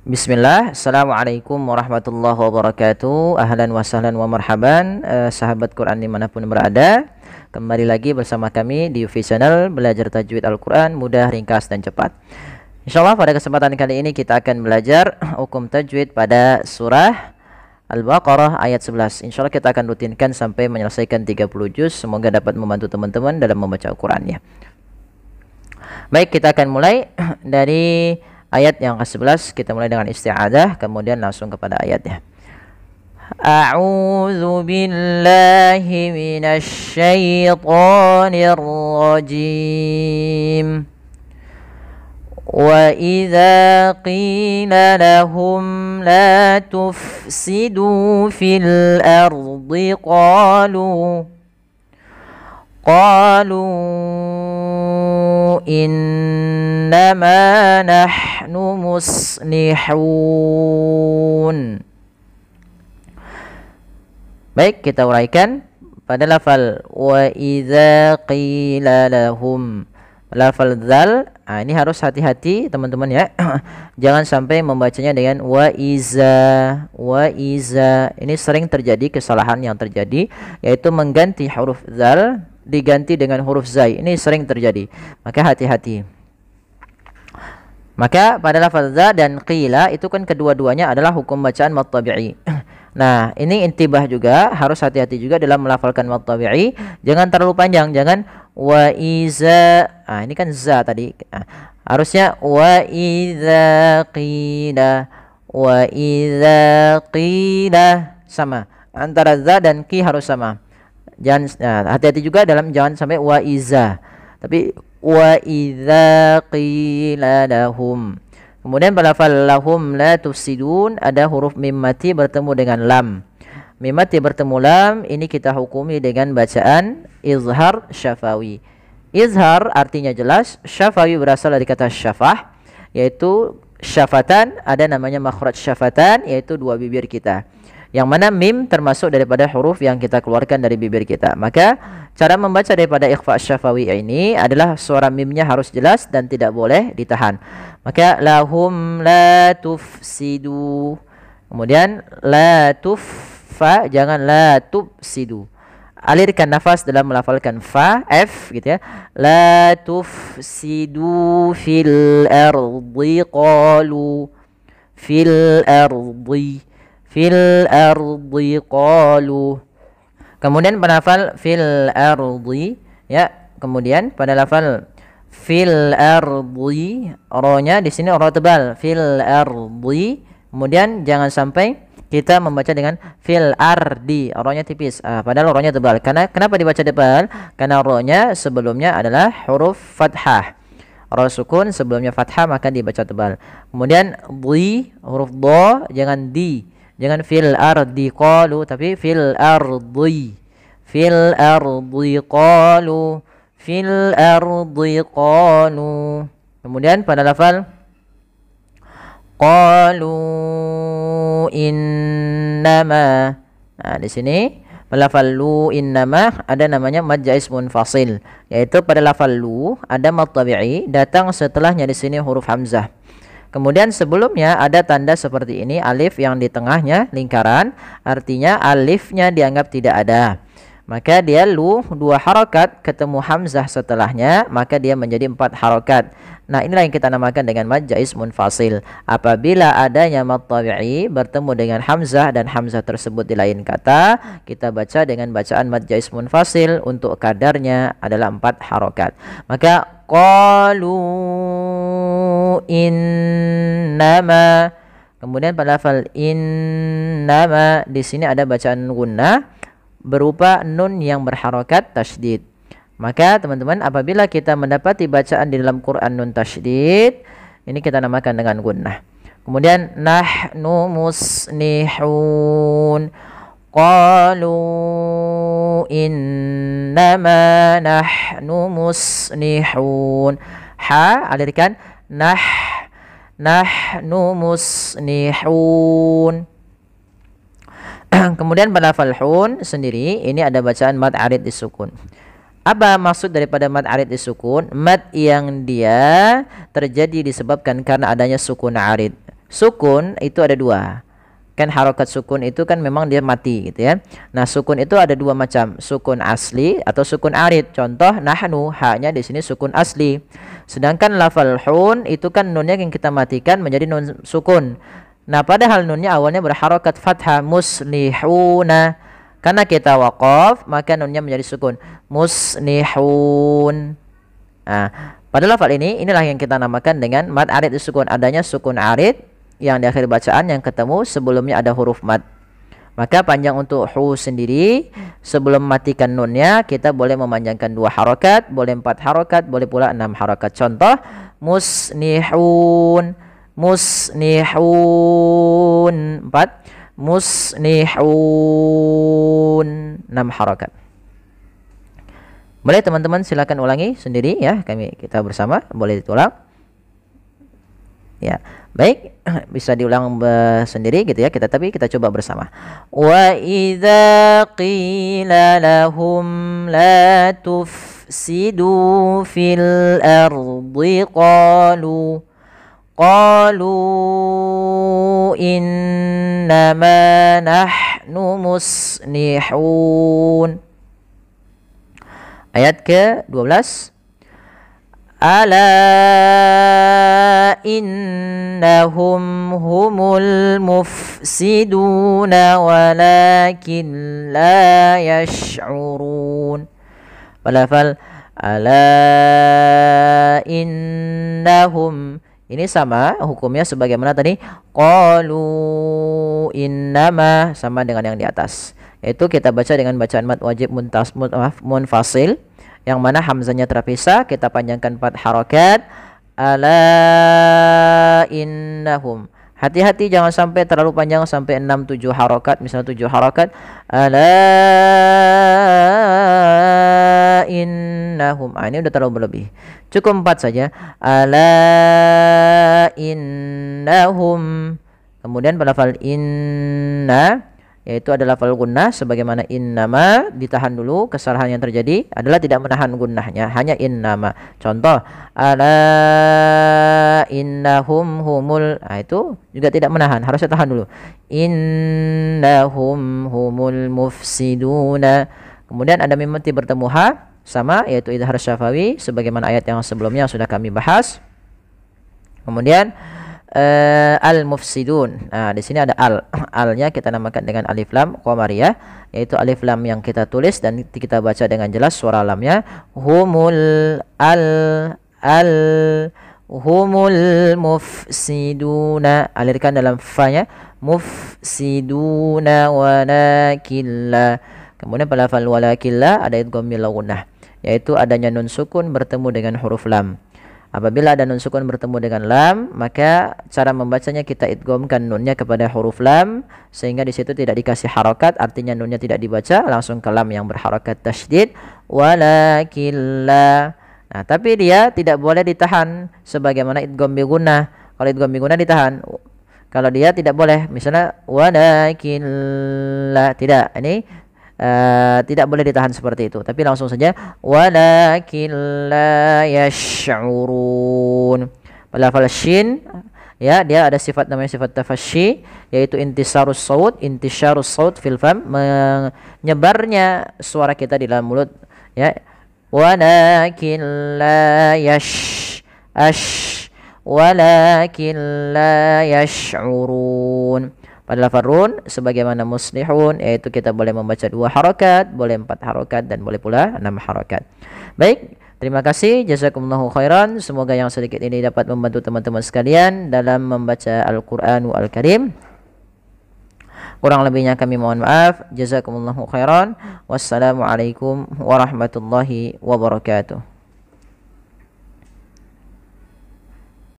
Bismillah, Assalamualaikum warahmatullahi wabarakatuh. Ahlan wa sahlan wa marhaban, sahabat Quran dimanapun berada. Kembali lagi bersama kami di UFI Channel, belajar tajwid Al-Quran mudah, ringkas, dan cepat. InsyaAllah pada kesempatan kali ini kita akan belajar hukum tajwid pada surah Al-Baqarah ayat 11. InsyaAllah kita akan rutinkan sampai menyelesaikan 30 juz. Semoga dapat membantu teman-teman dalam membaca Al-Qurannya. Baik, kita akan mulai dari ayat yang ke-11. Kita mulai dengan isti'adah, kemudian langsung kepada ayatnya. A'udzu billahi minasy syaithanir rajim. Wa idza qila lahum la tufsidu fil ardi qalu innama nahnu muslihun. Baik, kita uraikan pada lafal wa idza qila lahum. Lafal dzal, ini harus hati-hati teman-teman ya. Jangan sampai membacanya dengan wa iza. Ini sering terjadi kesalahan yang terjadi, yaitu mengganti huruf dzal diganti dengan huruf zai. Ini sering terjadi, maka hati-hati. Maka pada lafaz za dan qila itu kan kedua-duanya adalah hukum bacaan mad tabi'i. Nah, ini intibah juga, harus hati-hati juga dalam melafalkan mad tabi'i. Jangan terlalu panjang, jangan wa iza. Ini kan za tadi. Harusnya wa iza qila. Wa iza qila sama. Antara za dan qi harus sama. Jangan hati-hati juga dalam jangan sampai wa iza, tapi wa idza qila lahum. Kemudian pada lafal lahum la tufsidun ada huruf mim mati bertemu dengan lam. Mim mati bertemu lam ini kita hukumi dengan bacaan izhar syafawi. Izhar artinya jelas, syafawi berasal dari kata syafah, yaitu syafatan, ada namanya makhraj syafatan, yaitu dua bibir kita. Yang mana mim termasuk daripada huruf yang kita keluarkan dari bibir kita. Maka cara membaca daripada ikhfa syafawi ini adalah suara mimnya harus jelas dan tidak boleh ditahan. Maka lahum la tufsidu. Kemudian la tuffa, jangan la tufsidu. Alirkan nafas dalam melafalkan fa, f gitu ya. La tufsidu fil ardi qalu. Fil ardi. Fil ardi qalu. Kemudian pada lafal fil ardi ya, kemudian pada lafal fil ardi, ro-nya di sini ro tebal, fil ardi. Kemudian jangan sampai kita membaca dengan fil ardi, ro-nya tipis. Padahal ro-nya tebal. Karena kenapa dibaca tebal? Karena ro-nya sebelumnya adalah huruf fathah. Ro sukun sebelumnya fathah maka dibaca tebal. Kemudian di, huruf do jangan di. Jangan fil ardi qalu, tapi fil ardi. Fil ardi qalu. Fil ardi qalu. Kemudian pada lafal qalu innama. Di sini pada lafal lu innama ada namanya mad jaiz munfasil, yaitu pada lafal lu ada mad tabi'i, datang setelahnya di sini huruf hamzah. Kemudian sebelumnya ada tanda seperti ini, alif yang di tengahnya lingkaran, artinya alifnya dianggap tidak ada. Maka dia lu 2 harokat, ketemu hamzah setelahnya, maka dia menjadi 4 harokat. Nah, inilah yang kita namakan dengan mad jaiz munfasil. Apabila adanya mad tabi'i bertemu dengan hamzah dan hamzah tersebut di lain kata, kita baca dengan bacaan mad jaiz munfasil, untuk kadarnya adalah 4 harokat. Maka qalu innama. Kemudian pada lafal innama di sini ada bacaan gunnah berupa nun yang berharokat tasydid. Maka teman-teman, apabila kita mendapati bacaan di dalam Quran nun tasydid, ini kita namakan dengan gunnah. Kemudian nahnu muslihun. Qalu innama nahnu muslihun. Ha alirkan, nahnu muslihun. Kemudian pada lafal hun sendiri ini ada bacaan mad arid disukun. Apa maksud daripada mad arid disukun? Mad yang dia terjadi disebabkan karena adanya sukun arid. Sukun itu ada dua. Kan harokat sukun itu kan memang dia mati gitu ya. Nah, sukun itu ada dua macam, sukun asli atau sukun arid. Contoh nahnu, haknya di sini sukun asli. Sedangkan lafal hun itu kan nunnya yang kita matikan menjadi nun sukun. Nah, padahal nunnya awalnya berharokat fathah, muslihuna. Karena kita waqaf, maka nunnya menjadi sukun, muslihun. Nah, pada lafal ini inilah yang kita namakan dengan mad arid sukun. Adanya sukun arid yang di akhir bacaan yang ketemu sebelumnya ada huruf mad. Maka panjang untuk hu sendiri, sebelum matikan nunnya kita boleh memanjangkan 2 harokat, boleh 4 harokat, boleh pula 6 harokat. Contoh musnihun, musnihun 4, musnihun 6 harokat. Boleh teman-teman silakan ulangi sendiri ya, kita bersama boleh ditulang. Ya, baik, bisa diulang sendiri gitu ya, tapi kita coba bersama. Wa idza qila lahum la tufsidu fil ardi qalu innama nahnu muslihun. Ayat ke-12. Ala innahum humul mufsiduna walakin la yash'urun. Lafal ala innahum ini sama hukumnya sebagaimana tadi qalu innama, sama dengan yang di atas. Itu kita baca dengan bacaan mad wajib munfasil, yang mana hamzanya terpisah, kita panjangkan 4 harokat. Ala innahum, hati-hati jangan sampai terlalu panjang sampai 6-7 harokat, misalnya 7 harokat. Ala innahum, ini udah terlalu berlebih, cukup 4 saja. Ala innahum, kemudian pada lafal inna yaitu adalah lafal gunnah, sebagaimana innama ditahan dulu. Kesalahan yang terjadi adalah tidak menahan gunnahnya, hanya innama. Contoh ala innahum humul, itu juga tidak menahan, harusnya tahan dulu. Innahum humul mufsiduna. Kemudian ada mim mati bertemu ha, sama, yaitu idhar syafawi sebagaimana ayat yang sebelumnya sudah kami bahas. Kemudian al-mufsidun. Nah, di sini ada alnya kita namakan dengan alif lam qamariyah, yaitu alif lam yang kita tulis dan kita baca dengan jelas suara lamnya. Humul humul mufsiduna, alirkan dalam fa-nya, mufsiduna walakilla. Kemudian pada lafal walakilla ada idgham bil gunnah, yaitu adanya nun sukun bertemu dengan huruf lam. Apabila ada nun sukun bertemu dengan lam, maka cara membacanya kita idghamkan nunnya kepada huruf lam, sehingga di situ tidak dikasih harokat, artinya nunnya tidak dibaca, langsung ke lam yang berharokat tasydid, walakilla. Nah, tapi dia tidak boleh ditahan sebagaimana idgham bi gunnah. Kalau idgham bi gunnah ditahan. Kalau dia tidak boleh, misalnya walakilla, tidak. Ini tidak boleh ditahan seperti itu, tapi langsung saja walakin la yash'urun. Lafal shin ya, dia ada sifat namanya sifat tafasyi, yaitu intisarus saut fil fam, menyebarnya suara kita di dalam mulut ya. Walakin la walakin la yash'urun. Pada lafaz run sebagaimana muslihun, yaitu kita boleh membaca 2 harokat, boleh 4 harokat, dan boleh pula 6 harokat. Baik, terima kasih, jazakumullahu khairan. Semoga yang sedikit ini dapat membantu teman-teman sekalian dalam membaca Al-Qur'anul Karim. Kurang lebihnya kami mohon maaf. Jazakumullahu khairan. Wassalamualaikum warahmatullahi wabarakatuh.